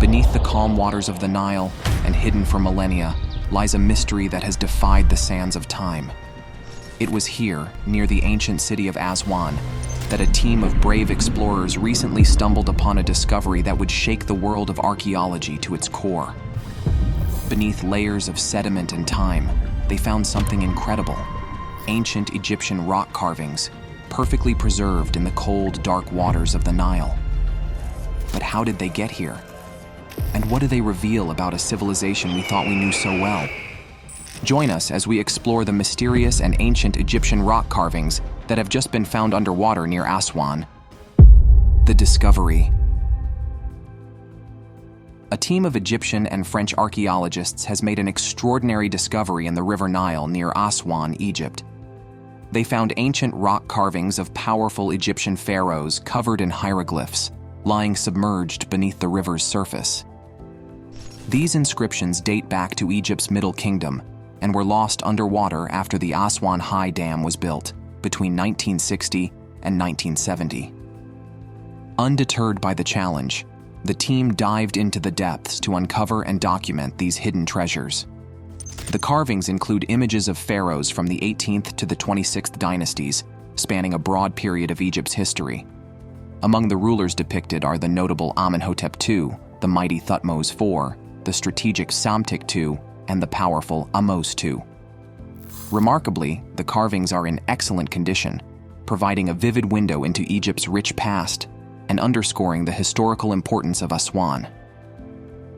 Beneath the calm waters of the Nile, and hidden for millennia, lies a mystery that has defied the sands of time. It was here, near the ancient city of Aswan, that a team of brave explorers recently stumbled upon a discovery that would shake the world of archaeology to its core. Beneath layers of sediment and time, they found something incredible: ancient Egyptian rock carvings, perfectly preserved in the cold, dark waters of the Nile. But how did they get here? And what do they reveal about a civilization we thought we knew so well? Join us as we explore the mysterious and ancient Egyptian rock carvings that have just been found underwater near Aswan. The discovery. A team of Egyptian and French archaeologists has made an extraordinary discovery in the River Nile near Aswan, Egypt. They found ancient rock carvings of powerful Egyptian pharaohs covered in hieroglyphs, lying submerged beneath the river's surface. These inscriptions date back to Egypt's Middle Kingdom and were lost underwater after the Aswan High Dam was built between 1960 and 1970. Undeterred by the challenge, the team dived into the depths to uncover and document these hidden treasures. The carvings include images of pharaohs from the 18th to the 26th dynasties, spanning a broad period of Egypt's history. Among the rulers depicted are the notable Amenhotep II, the mighty Thutmose IV, the strategic Psamtik II, and the powerful Thutmose II. Remarkably, the carvings are in excellent condition, providing a vivid window into Egypt's rich past and underscoring the historical importance of Aswan.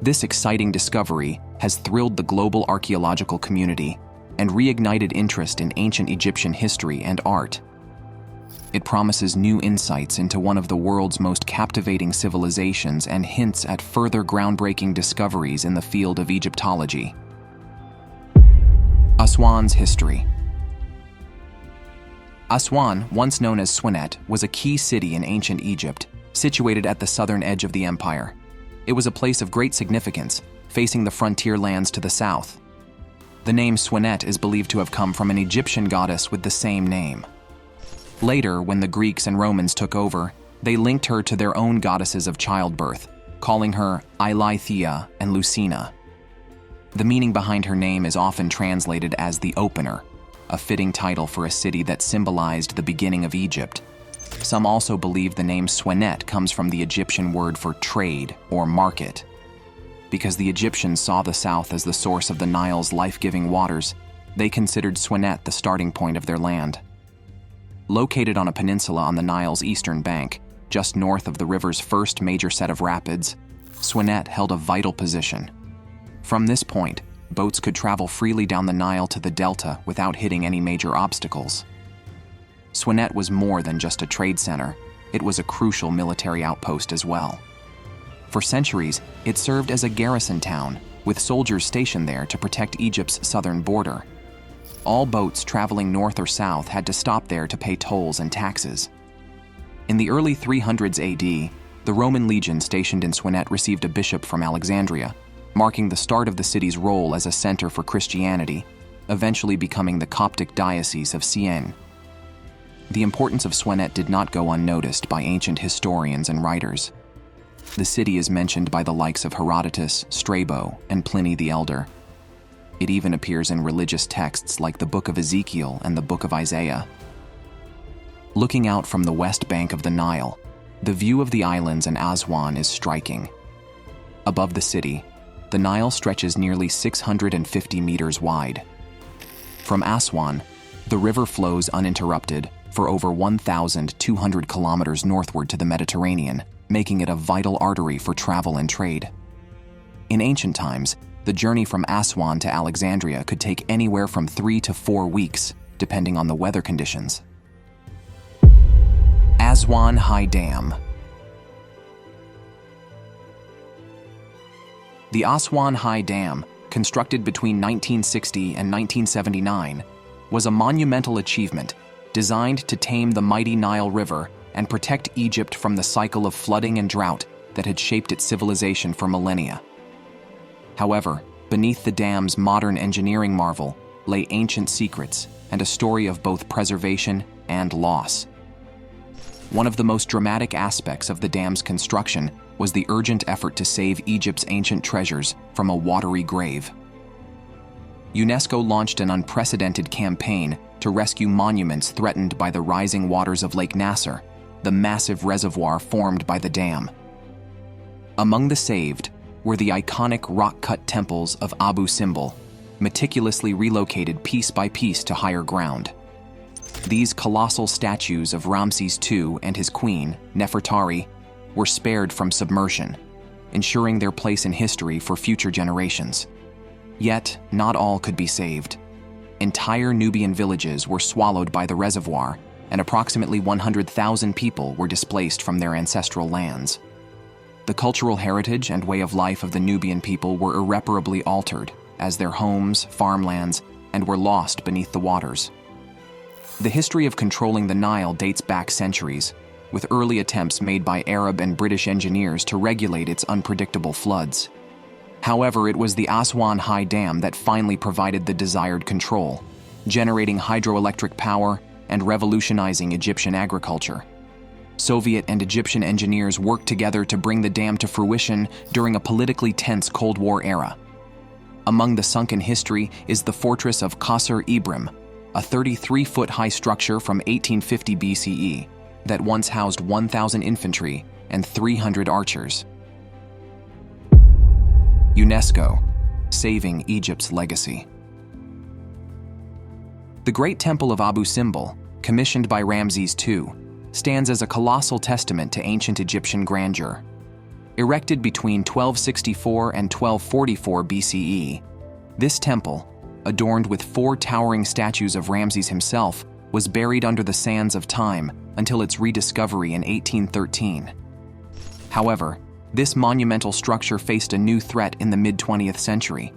This exciting discovery has thrilled the global archaeological community and reignited interest in ancient Egyptian history and art. It promises new insights into one of the world's most captivating civilizations and hints at further groundbreaking discoveries in the field of Egyptology. Aswan's history. Aswan, once known as Swanet, was a key city in ancient Egypt, situated at the southern edge of the empire. It was a place of great significance, facing the frontier lands to the south. The name Swanet is believed to have come from an Egyptian goddess with the same name. Later, when the Greeks and Romans took over, they linked her to their own goddesses of childbirth, calling her Eileithyia and Lucina. The meaning behind her name is often translated as the Opener, a fitting title for a city that symbolized the beginning of Egypt. Some also believe the name Swanet comes from the Egyptian word for trade or market. Because the Egyptians saw the south as the source of the Nile's life-giving waters, they considered Swanet the starting point of their land. Located on a peninsula on the Nile's eastern bank, just north of the river's first major set of rapids, Swanet held a vital position. From this point, boats could travel freely down the Nile to the delta without hitting any major obstacles. Swanet was more than just a trade center, it was a crucial military outpost as well. For centuries, it served as a garrison town, with soldiers stationed there to protect Egypt's southern border. All boats traveling north or south had to stop there to pay tolls and taxes. In the early 300s AD, the Roman legion stationed in Swanet received a bishop from Alexandria, marking the start of the city's role as a center for Christianity, eventually becoming the Coptic diocese of Sienne. The importance of Swanet did not go unnoticed by ancient historians and writers. The city is mentioned by the likes of Herodotus, Strabo, and Pliny the Elder. It even appears in religious texts like the Book of Ezekiel and the Book of Isaiah. Looking out from the west bank of the Nile, the view of the islands and Aswan is striking. Above the city, the Nile stretches nearly 650 meters wide. From Aswan, the river flows uninterrupted for over 1,200 kilometers northward to the Mediterranean, making it a vital artery for travel and trade. In ancient times, the journey from Aswan to Alexandria could take anywhere from 3 to 4 weeks, depending on the weather conditions. Aswan High Dam. The Aswan High Dam, constructed between 1960 and 1979, was a monumental achievement designed to tame the mighty Nile River and protect Egypt from the cycle of flooding and drought that had shaped its civilization for millennia. However, beneath the dam's modern engineering marvel lay ancient secrets and a story of both preservation and loss. One of the most dramatic aspects of the dam's construction was the urgent effort to save Egypt's ancient treasures from a watery grave. UNESCO launched an unprecedented campaign to rescue monuments threatened by the rising waters of Lake Nasser, the massive reservoir formed by the dam. Among the saved were the iconic rock-cut temples of Abu Simbel, meticulously relocated piece by piece to higher ground. These colossal statues of Ramses II and his queen, Nefertari, were spared from submersion, ensuring their place in history for future generations. Yet, not all could be saved. Entire Nubian villages were swallowed by the reservoir, and approximately 100,000 people were displaced from their ancestral lands. The cultural heritage and way of life of the Nubian people were irreparably altered, as their homes, farmlands, and were lost beneath the waters. The history of controlling the Nile dates back centuries, with early attempts made by Arab and British engineers to regulate its unpredictable floods. However, it was the Aswan High Dam that finally provided the desired control, generating hydroelectric power and revolutionizing Egyptian agriculture. Soviet and Egyptian engineers worked together to bring the dam to fruition during a politically tense Cold War era. Among the sunk in history is the fortress of Qasr Ibrim, a 33-foot-high structure from 1850 BCE that once housed 1,000 infantry and 300 archers. UNESCO, saving Egypt's legacy. The Great Temple of Abu Simbel, commissioned by Ramses II, stands as a colossal testament to ancient Egyptian grandeur. Erected between 1264 and 1244 BCE, this temple, adorned with 4 towering statues of Ramses himself, was buried under the sands of time until its rediscovery in 1813. However, this monumental structure faced a new threat in the mid-20th century: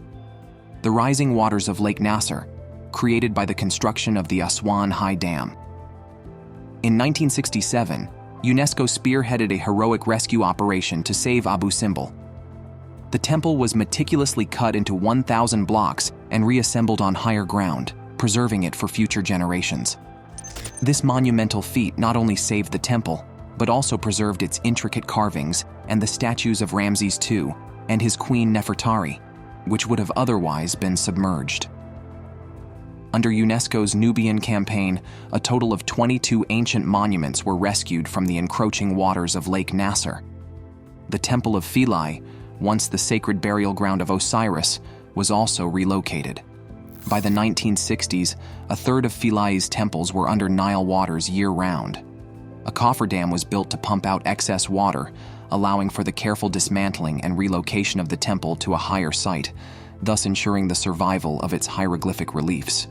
the rising waters of Lake Nasser, created by the construction of the Aswan High Dam. In 1967, UNESCO spearheaded a heroic rescue operation to save Abu Simbel. The temple was meticulously cut into 1,000 blocks and reassembled on higher ground, preserving it for future generations. This monumental feat not only saved the temple, but also preserved its intricate carvings and the statues of Ramses II and his queen Nefertari, which would have otherwise been submerged. Under UNESCO's Nubian campaign, a total of 22 ancient monuments were rescued from the encroaching waters of Lake Nasser. The Temple of Philae, once the sacred burial ground of Osiris, was also relocated. By the 1960s, a third of Philae's temples were under Nile waters year-round. A cofferdam was built to pump out excess water, allowing for the careful dismantling and relocation of the temple to a higher site, thus ensuring the survival of its hieroglyphic reliefs.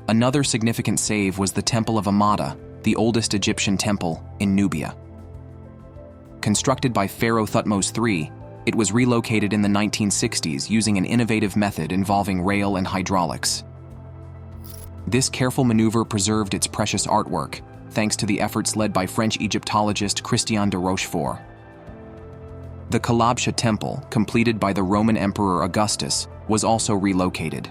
Another significant save was the Temple of Amada, the oldest Egyptian temple in Nubia. Constructed by Pharaoh Thutmose III, it was relocated in the 1960s using an innovative method involving rail and hydraulics. This careful maneuver preserved its precious artwork, thanks to the efforts led by French Egyptologist Christian de Rochefort. The Kalabsha Temple, completed by the Roman Emperor Augustus, was also relocated.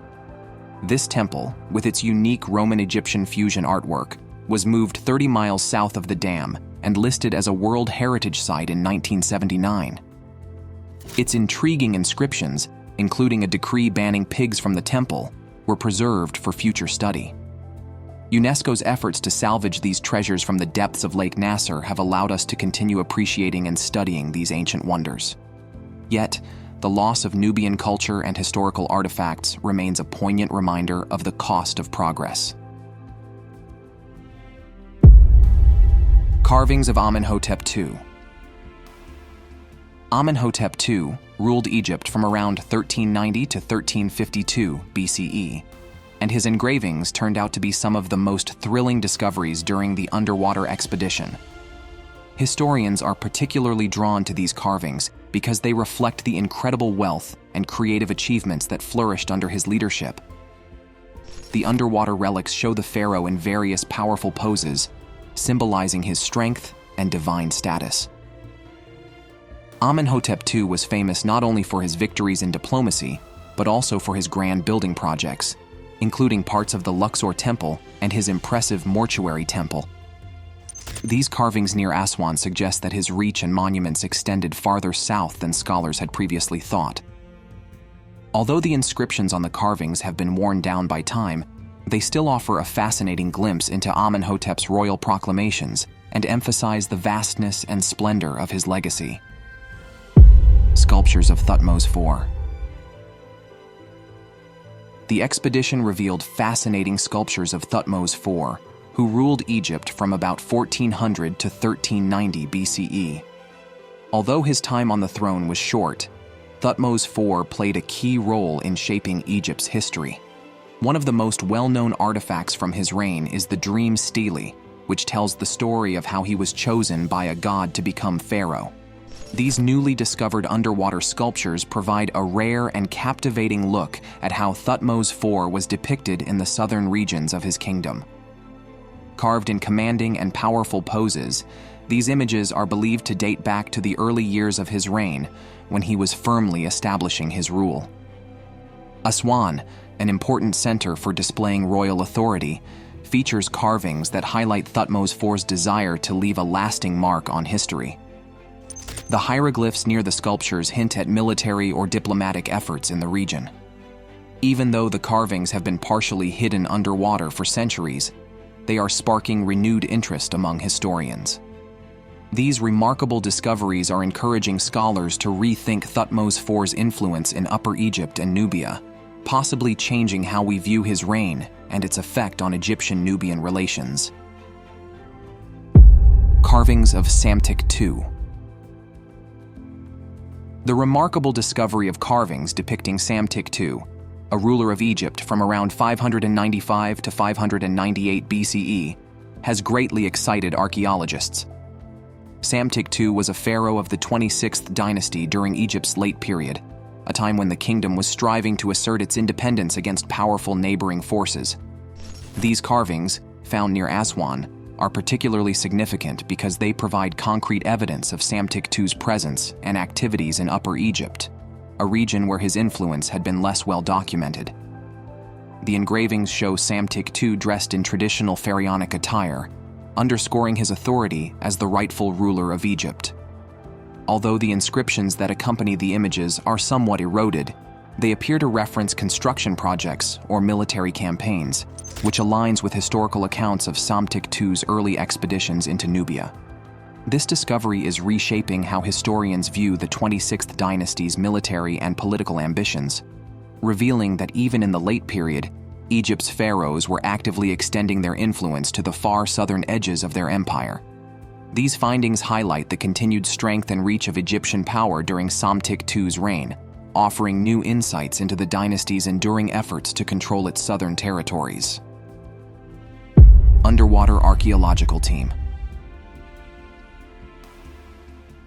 This temple, with its unique Roman-Egyptian fusion artwork, was moved 30 miles south of the dam and listed as a World Heritage Site in 1979. Its intriguing inscriptions, including a decree banning pigs from the temple, were preserved for future study. UNESCO's efforts to salvage these treasures from the depths of Lake Nasser have allowed us to continue appreciating and studying these ancient wonders. Yet, the loss of Nubian culture and historical artifacts remains a poignant reminder of the cost of progress. Carvings of Amenhotep II. Amenhotep II ruled Egypt from around 1390 to 1352 BCE, and his engravings turned out to be some of the most thrilling discoveries during the underwater expedition. Historians are particularly drawn to these carvings because they reflect the incredible wealth and creative achievements that flourished under his leadership. The underwater relics show the pharaoh in various powerful poses, symbolizing his strength and divine status. Amenhotep II was famous not only for his victories in diplomacy, but also for his grand building projects, including parts of the Luxor Temple and his impressive mortuary temple. These carvings near Aswan suggest that his reach and monuments extended farther south than scholars had previously thought. Although the inscriptions on the carvings have been worn down by time, they still offer a fascinating glimpse into Amenhotep's royal proclamations and emphasize the vastness and splendor of his legacy. Sculptures of Thutmose IV. The expedition revealed fascinating sculptures of Thutmose IV, who ruled Egypt from about 1400 to 1390 BCE. Although his time on the throne was short, Thutmose IV played a key role in shaping Egypt's history. One of the most well-known artifacts from his reign is the Dream Stele, which tells the story of how he was chosen by a god to become pharaoh. These newly discovered underwater sculptures provide a rare and captivating look at how Thutmose IV was depicted in the southern regions of his kingdom. Carved in commanding and powerful poses, these images are believed to date back to the early years of his reign, when he was firmly establishing his rule. Aswan, an important center for displaying royal authority, features carvings that highlight Thutmose IV's desire to leave a lasting mark on history. The hieroglyphs near the sculptures hint at military or diplomatic efforts in the region. Even though the carvings have been partially hidden underwater for centuries, they are sparking renewed interest among historians. These remarkable discoveries are encouraging scholars to rethink Thutmose IV's influence in Upper Egypt and Nubia, possibly changing how we view his reign and its effect on Egyptian-Nubian relations. Carvings of Psamtik II. The remarkable discovery of carvings depicting Psamtik II, a ruler of Egypt from around 595 to 598 BCE, has greatly excited archaeologists. Psamtik II was a pharaoh of the 26th dynasty during Egypt's late period, a time when the kingdom was striving to assert its independence against powerful neighboring forces. These carvings, found near Aswan, are particularly significant because they provide concrete evidence of Psamtik II's presence and activities in Upper Egypt, a region where his influence had been less well documented. The engravings show Psamtik II dressed in traditional pharaonic attire, underscoring his authority as the rightful ruler of Egypt. Although the inscriptions that accompany the images are somewhat eroded, they appear to reference construction projects or military campaigns, which aligns with historical accounts of Psamtik II's early expeditions into Nubia. This discovery is reshaping how historians view the 26th dynasty's military and political ambitions, revealing that even in the late period, Egypt's pharaohs were actively extending their influence to the far southern edges of their empire. These findings highlight the continued strength and reach of Egyptian power during Psamtik II's reign, offering new insights into the dynasty's enduring efforts to control its southern territories. Underwater Archaeological Team.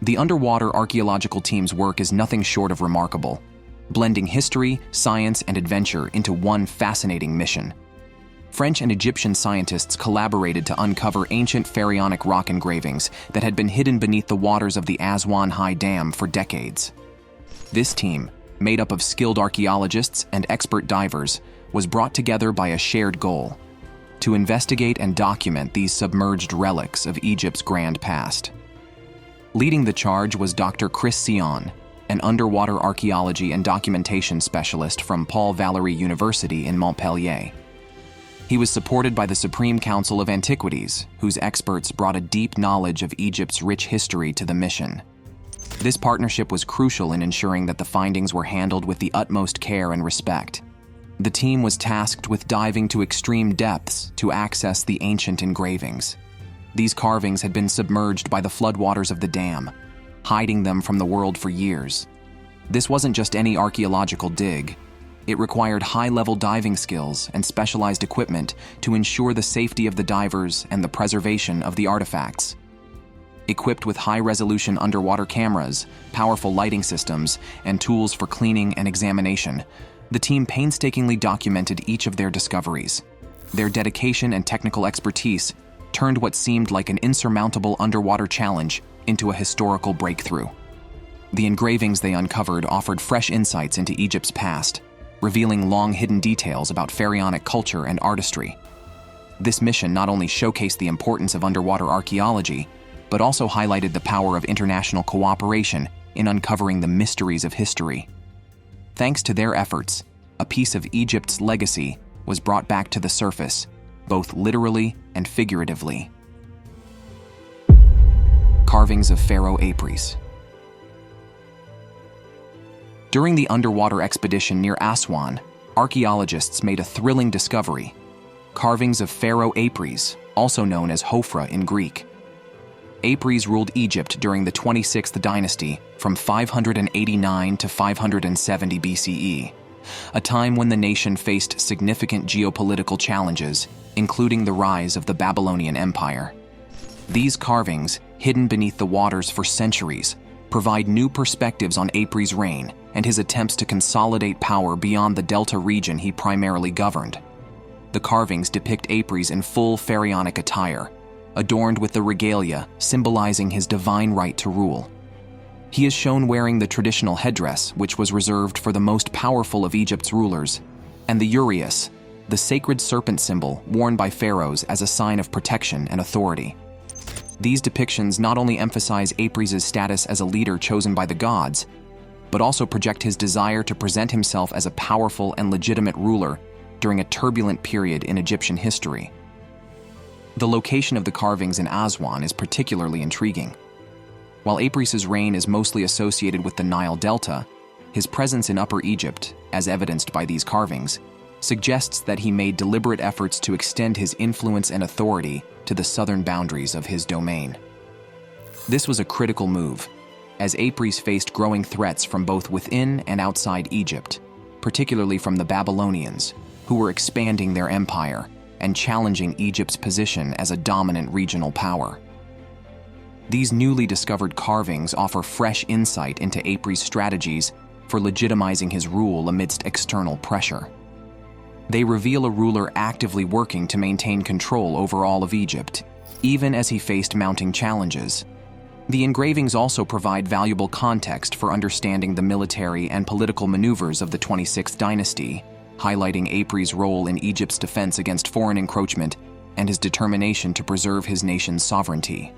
The underwater archaeological team's work is nothing short of remarkable, blending history, science, and adventure into one fascinating mission. French and Egyptian scientists collaborated to uncover ancient pharaonic rock engravings that had been hidden beneath the waters of the Aswan High Dam for decades. This team, made up of skilled archaeologists and expert divers, was brought together by a shared goal: to investigate and document these submerged relics of Egypt's grand past. Leading the charge was Dr. Chris Sion, an underwater archaeology and documentation specialist from Paul Valéry University in Montpellier. He was supported by the Supreme Council of Antiquities, whose experts brought a deep knowledge of Egypt's rich history to the mission. This partnership was crucial in ensuring that the findings were handled with the utmost care and respect. The team was tasked with diving to extreme depths to access the ancient engravings. These carvings had been submerged by the floodwaters of the dam, hiding them from the world for years. This wasn't just any archaeological dig. It required high-level diving skills and specialized equipment to ensure the safety of the divers and the preservation of the artifacts. Equipped with high-resolution underwater cameras, powerful lighting systems, and tools for cleaning and examination, the team painstakingly documented each of their discoveries. Their dedication and technical expertise turned what seemed like an insurmountable underwater challenge into a historical breakthrough. The engravings they uncovered offered fresh insights into Egypt's past, revealing long-hidden details about pharaonic culture and artistry. This mission not only showcased the importance of underwater archaeology, but also highlighted the power of international cooperation in uncovering the mysteries of history. Thanks to their efforts, a piece of Egypt's legacy was brought back to the surface, both literally and figuratively. Carvings of Pharaoh Apries. During the underwater expedition near Aswan, archaeologists made a thrilling discovery: carvings of Pharaoh Apries, also known as Hofra in Greek. Apries ruled Egypt during the 26th dynasty from 589 to 570 BCE, a time when the nation faced significant geopolitical challenges, including the rise of the Babylonian Empire. These carvings, hidden beneath the waters for centuries, provide new perspectives on Apries' reign and his attempts to consolidate power beyond the Delta region he primarily governed. The carvings depict Apries in full pharaonic attire, adorned with the regalia symbolizing his divine right to rule. He is shown wearing the traditional headdress, which was reserved for the most powerful of Egypt's rulers, and the uraeus, the sacred serpent symbol worn by pharaohs as a sign of protection and authority. These depictions not only emphasize Apries' status as a leader chosen by the gods, but also project his desire to present himself as a powerful and legitimate ruler during a turbulent period in Egyptian history. The location of the carvings in Aswan is particularly intriguing. While Apries' reign is mostly associated with the Nile Delta, his presence in Upper Egypt, as evidenced by these carvings, suggests that he made deliberate efforts to extend his influence and authority to the southern boundaries of his domain. This was a critical move, as Apries faced growing threats from both within and outside Egypt, particularly from the Babylonians, who were expanding their empire and challenging Egypt's position as a dominant regional power. These newly discovered carvings offer fresh insight into Apries' strategies for legitimizing his rule amidst external pressure. They reveal a ruler actively working to maintain control over all of Egypt, even as he faced mounting challenges. The engravings also provide valuable context for understanding the military and political maneuvers of the 26th dynasty, highlighting Apries' role in Egypt's defense against foreign encroachment and his determination to preserve his nation's sovereignty.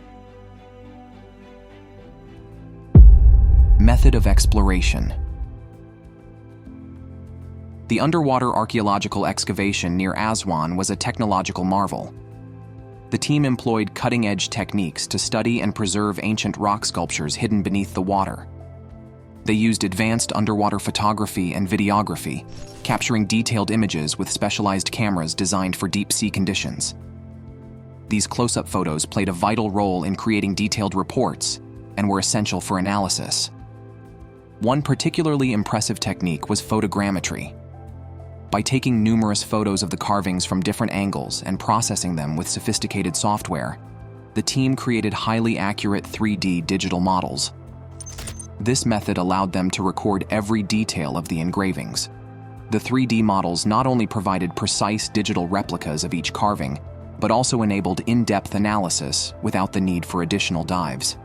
Method of exploration. The underwater archaeological excavation near Aswan was a technological marvel. The team employed cutting-edge techniques to study and preserve ancient rock sculptures hidden beneath the water. They used advanced underwater photography and videography, capturing detailed images with specialized cameras designed for deep-sea conditions. These close-up photos played a vital role in creating detailed reports and were essential for analysis. One particularly impressive technique was photogrammetry. By taking numerous photos of the carvings from different angles and processing them with sophisticated software, the team created highly accurate 3D digital models. This method allowed them to record every detail of the engravings. The 3D models not only provided precise digital replicas of each carving, but also enabled in-depth analysis without the need for additional dives.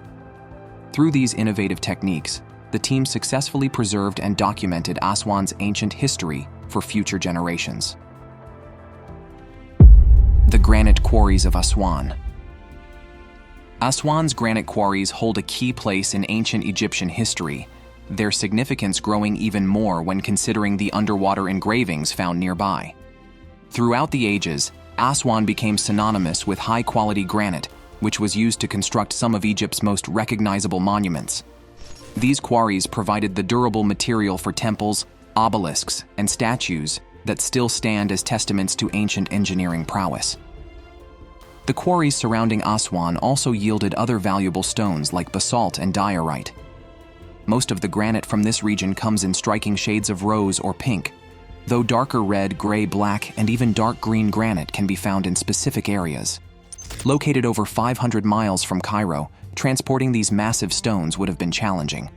Through these innovative techniques, the team successfully preserved and documented Aswan's ancient history for future generations. The granite quarries of Aswan. Aswan's granite quarries hold a key place in ancient Egyptian history, their significance growing even more when considering the underwater engravings found nearby. Throughout the ages, Aswan became synonymous with high-quality granite, which was used to construct some of Egypt's most recognizable monuments. These quarries provided the durable material for temples, obelisks, and statues that still stand as testaments to ancient engineering prowess. The quarries surrounding Aswan also yielded other valuable stones like basalt and diorite. Most of the granite from this region comes in striking shades of rose or pink, though darker red, gray, black, and even dark green granite can be found in specific areas. Located over 500 miles from Cairo, transporting these massive stones would have been challenging.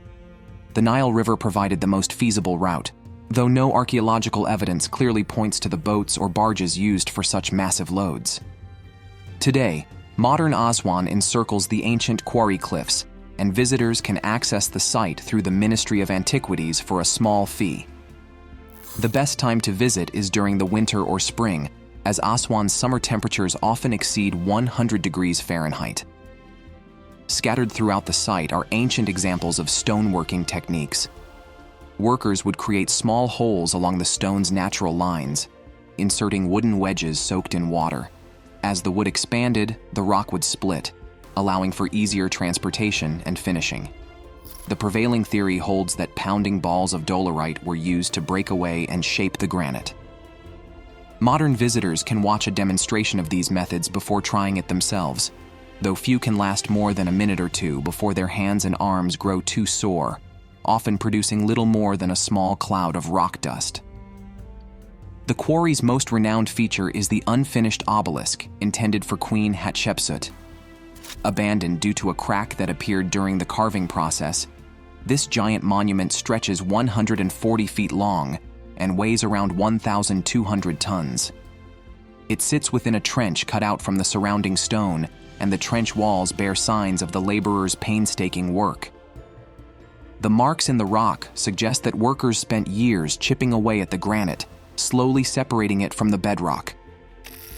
The Nile River provided the most feasible route, though no archaeological evidence clearly points to the boats or barges used for such massive loads. Today, modern Aswan encircles the ancient quarry cliffs, and visitors can access the site through the Ministry of Antiquities for a small fee. The best time to visit is during the winter or spring, as Aswan's summer temperatures often exceed 100 degrees Fahrenheit. Scattered throughout the site are ancient examples of stoneworking techniques. Workers would create small holes along the stone's natural lines, inserting wooden wedges soaked in water. As the wood expanded, the rock would split, allowing for easier transportation and finishing. The prevailing theory holds that pounding balls of dolerite were used to break away and shape the granite. Modern visitors can watch a demonstration of these methods before trying it themselves, though few can last more than a minute or two before their hands and arms grow too sore, often producing little more than a small cloud of rock dust. The quarry's most renowned feature is the unfinished obelisk intended for Queen Hatshepsut. Abandoned due to a crack that appeared during the carving process, this giant monument stretches 140 feet long and weighs around 1,200 tons. It sits within a trench cut out from the surrounding stone, and the trench walls bear signs of the laborers' painstaking work. The marks in the rock suggest that workers spent years chipping away at the granite, slowly separating it from the bedrock.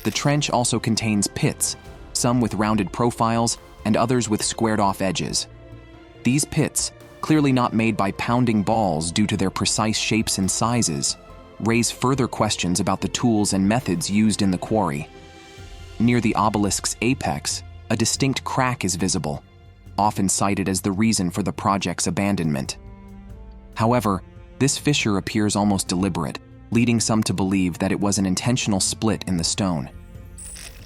The trench also contains pits, some with rounded profiles and others with squared-off edges. These pits, clearly not made by pounding balls due to their precise shapes and sizes, raise further questions about the tools and methods used in the quarry. Near the obelisk's apex, a distinct crack is visible, often cited as the reason for the project's abandonment. However, this fissure appears almost deliberate, leading some to believe that it was an intentional split in the stone.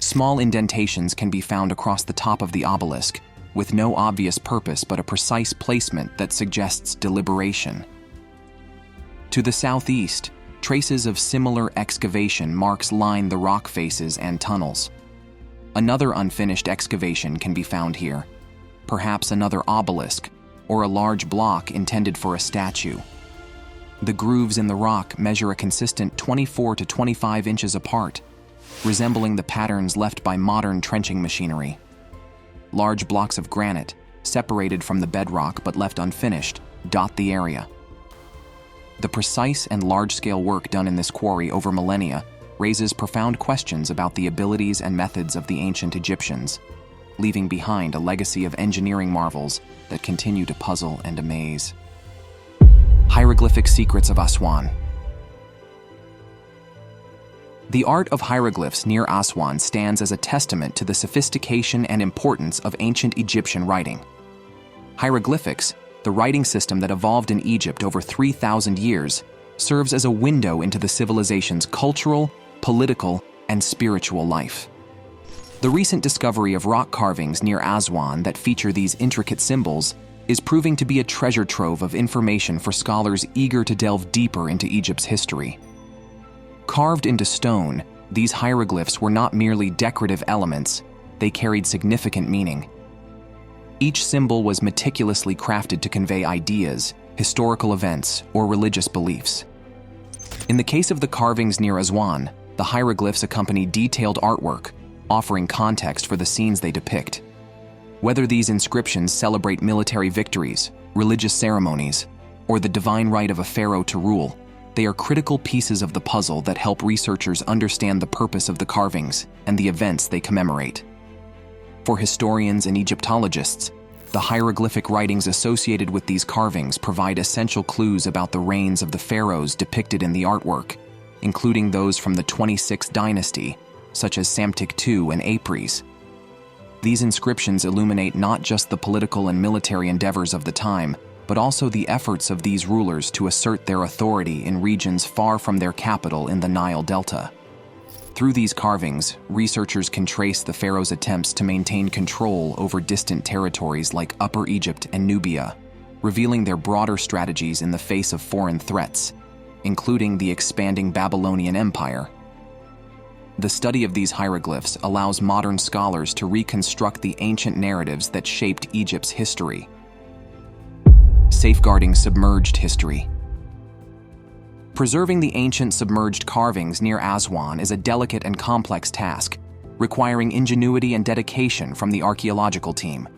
Small indentations can be found across the top of the obelisk, with no obvious purpose but a precise placement that suggests deliberation. To the southeast, traces of similar excavation marks line the rock faces and tunnels. Another unfinished excavation can be found here, perhaps another obelisk or a large block intended for a statue. The grooves in the rock measure a consistent 24 to 25 inches apart, resembling the patterns left by modern trenching machinery. Large blocks of granite, separated from the bedrock but left unfinished, dot the area. The precise and large-scale work done in this quarry over millennia raises profound questions about the abilities and methods of the ancient Egyptians, leaving behind a legacy of engineering marvels that continue to puzzle and amaze. Hieroglyphic secrets of Aswan. The art of hieroglyphs near Aswan stands as a testament to the sophistication and importance of ancient Egyptian writing. Hieroglyphics, the writing system that evolved in Egypt over 3,000 years, serves as a window into the civilization's cultural, political, and spiritual life. The recent discovery of rock carvings near Aswan that feature these intricate symbols is proving to be a treasure trove of information for scholars eager to delve deeper into Egypt's history. Carved into stone, these hieroglyphs were not merely decorative elements, they carried significant meaning. Each symbol was meticulously crafted to convey ideas, historical events, or religious beliefs. In the case of the carvings near Aswan, the hieroglyphs accompany detailed artwork, offering context for the scenes they depict. Whether these inscriptions celebrate military victories, religious ceremonies, or the divine right of a pharaoh to rule, they are critical pieces of the puzzle that help researchers understand the purpose of the carvings and the events they commemorate. For historians and Egyptologists, the hieroglyphic writings associated with these carvings provide essential clues about the reigns of the pharaohs depicted in the artwork, including those from the 26th dynasty, such as Psamtik II and Apries. These inscriptions illuminate not just the political and military endeavors of the time, but also the efforts of these rulers to assert their authority in regions far from their capital in the Nile Delta. Through these carvings, researchers can trace the pharaoh's attempts to maintain control over distant territories like Upper Egypt and Nubia, revealing their broader strategies in the face of foreign threats, including the expanding Babylonian Empire. The study of these hieroglyphs allows modern scholars to reconstruct the ancient narratives that shaped Egypt's history. Safeguarding submerged history. Preserving the ancient submerged carvings near Aswan is a delicate and complex task, requiring ingenuity and dedication from the archaeological team.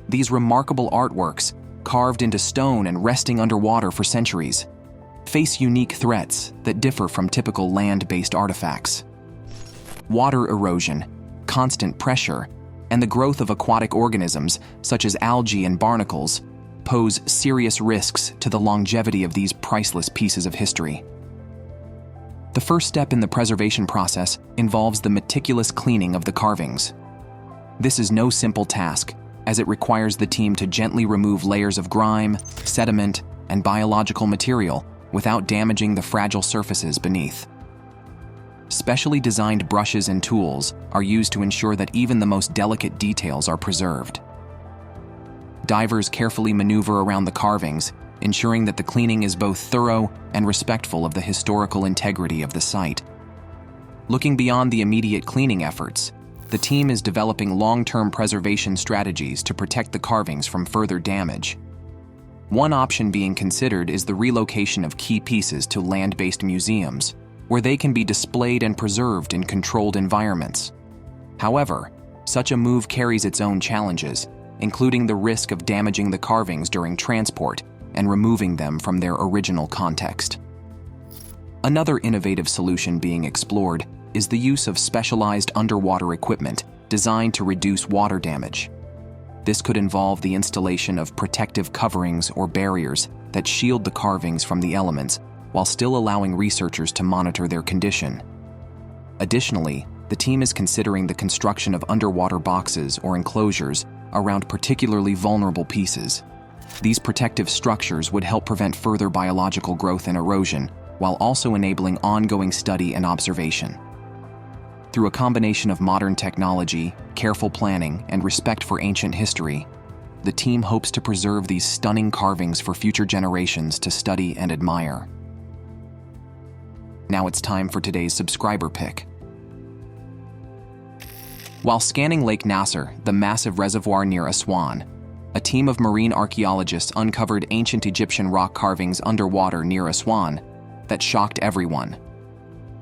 These remarkable artworks, carved into stone and resting underwater for centuries, face unique threats that differ from typical land-based artifacts. Water erosion, constant pressure, and the growth of aquatic organisms such as algae and barnacles pose serious risks to the longevity of these priceless pieces of history. The first step in the preservation process involves the meticulous cleaning of the carvings. This is no simple task, as it requires the team to gently remove layers of grime, sediment, and biological material without damaging the fragile surfaces beneath. Specially designed brushes and tools are used to ensure that even the most delicate details are preserved. Divers carefully maneuver around the carvings, ensuring that the cleaning is both thorough and respectful of the historical integrity of the site. Looking beyond the immediate cleaning efforts, the team is developing long-term preservation strategies to protect the carvings from further damage. One option being considered is the relocation of key pieces to land-based museums, where they can be displayed and preserved in controlled environments. However, such a move carries its own challenges, including the risk of damaging the carvings during transport and removing them from their original context. Another innovative solution being explored is the use of specialized underwater equipment designed to reduce water damage. This could involve the installation of protective coverings or barriers that shield the carvings from the elements while still allowing researchers to monitor their condition. Additionally, the team is considering the construction of underwater boxes or enclosures around particularly vulnerable pieces. These protective structures would help prevent further biological growth and erosion, while also enabling ongoing study and observation. Through a combination of modern technology, careful planning, and respect for ancient history, the team hopes to preserve these stunning carvings for future generations to study and admire. Now it's time for today's subscriber pick. While scanning Lake Nasser, the massive reservoir near Aswan, a team of marine archaeologists uncovered ancient Egyptian rock carvings underwater near Aswan that shocked everyone.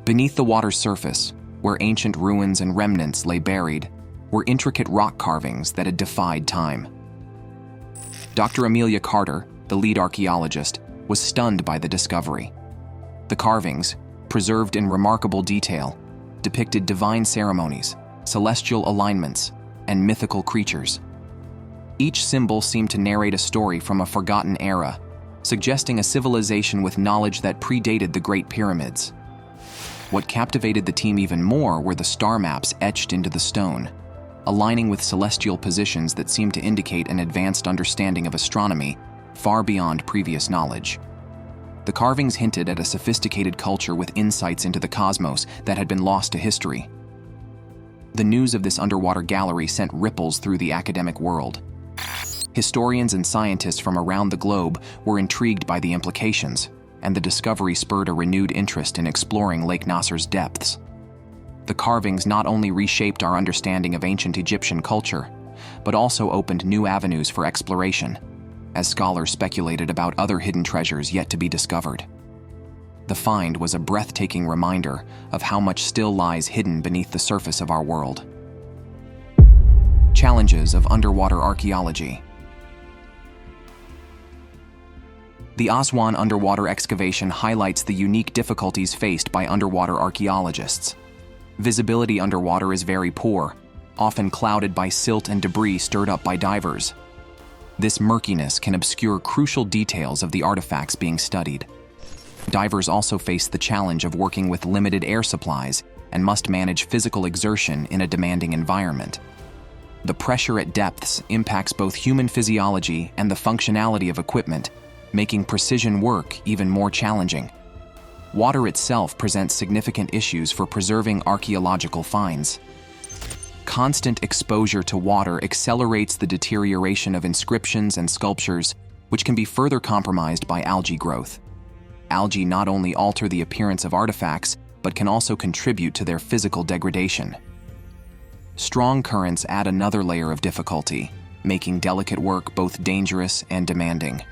Beneath the water's surface, where ancient ruins and remnants lay buried, were intricate rock carvings that had defied time. Dr. Amelia Carter, the lead archaeologist, was stunned by the discovery. The carvings, preserved in remarkable detail, depicted divine ceremonies, celestial alignments, and mythical creatures. Each symbol seemed to narrate a story from a forgotten era, suggesting a civilization with knowledge that predated the Great Pyramids. What captivated the team even more were the star maps etched into the stone, aligning with celestial positions that seemed to indicate an advanced understanding of astronomy far beyond previous knowledge. The carvings hinted at a sophisticated culture with insights into the cosmos that had been lost to history. The news of this underwater gallery sent ripples through the academic world. Historians and scientists from around the globe were intrigued by the implications, and the discovery spurred a renewed interest in exploring Lake Nasser's depths. The carvings not only reshaped our understanding of ancient Egyptian culture, but also opened new avenues for exploration, as scholars speculated about other hidden treasures yet to be discovered. The find was a breathtaking reminder of how much still lies hidden beneath the surface of our world. Challenges of underwater archaeology. The Aswan underwater excavation highlights the unique difficulties faced by underwater archaeologists. Visibility underwater is very poor, often clouded by silt and debris stirred up by divers. This murkiness can obscure crucial details of the artifacts being studied. Divers also face the challenge of working with limited air supplies and must manage physical exertion in a demanding environment. The pressure at depths impacts both human physiology and the functionality of equipment, making precision work even more challenging. Water itself presents significant issues for preserving archaeological finds. Constant exposure to water accelerates the deterioration of inscriptions and sculptures, which can be further compromised by algae growth. Algae not only alter the appearance of artifacts, but can also contribute to their physical degradation. Strong currents add another layer of difficulty, making delicate work both dangerous and demanding.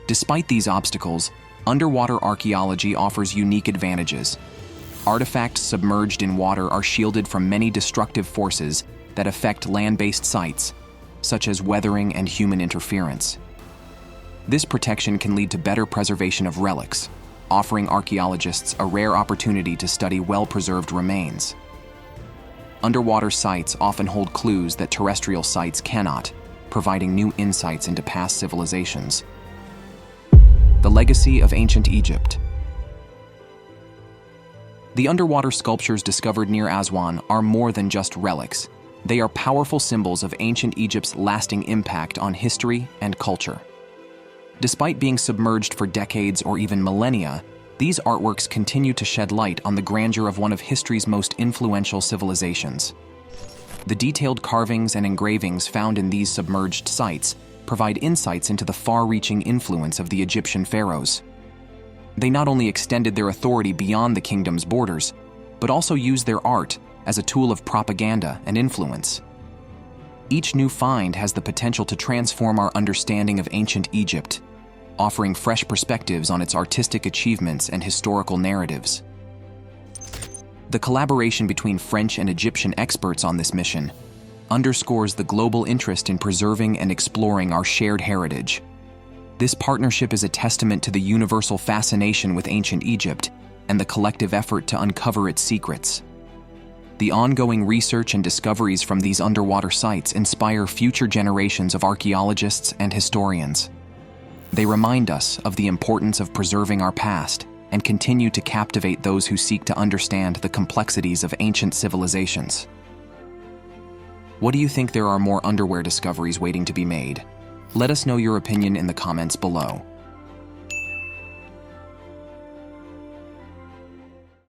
Despite these obstacles, underwater archaeology offers unique advantages. Artifacts submerged in water are shielded from many destructive forces that affect land-based sites, such as weathering and human interference. This protection can lead to better preservation of relics, offering archaeologists a rare opportunity to study well-preserved remains. Underwater sites often hold clues that terrestrial sites cannot, providing new insights into past civilizations. The legacy of ancient Egypt. The underwater sculptures discovered near Aswan are more than just relics. They are powerful symbols of ancient Egypt's lasting impact on history and culture. Despite being submerged for decades or even millennia, these artworks continue to shed light on the grandeur of one of history's most influential civilizations. The detailed carvings and engravings found in these submerged sites provide insights into the far-reaching influence of the Egyptian pharaohs. They not only extended their authority beyond the kingdom's borders, but also used their art as a tool of propaganda and influence. Each new find has the potential to transform our understanding of ancient Egypt, offering fresh perspectives on its artistic achievements and historical narratives. The collaboration between French and Egyptian experts on this mission underscores the global interest in preserving and exploring our shared heritage. This partnership is a testament to the universal fascination with ancient Egypt and the collective effort to uncover its secrets. The ongoing research and discoveries from these underwater sites inspire future generations of archaeologists and historians. They remind us of the importance of preserving our past and continue to captivate those who seek to understand the complexities of ancient civilizations. What do you think? There are more underwear discoveries waiting to be made? Let us know your opinion in the comments below.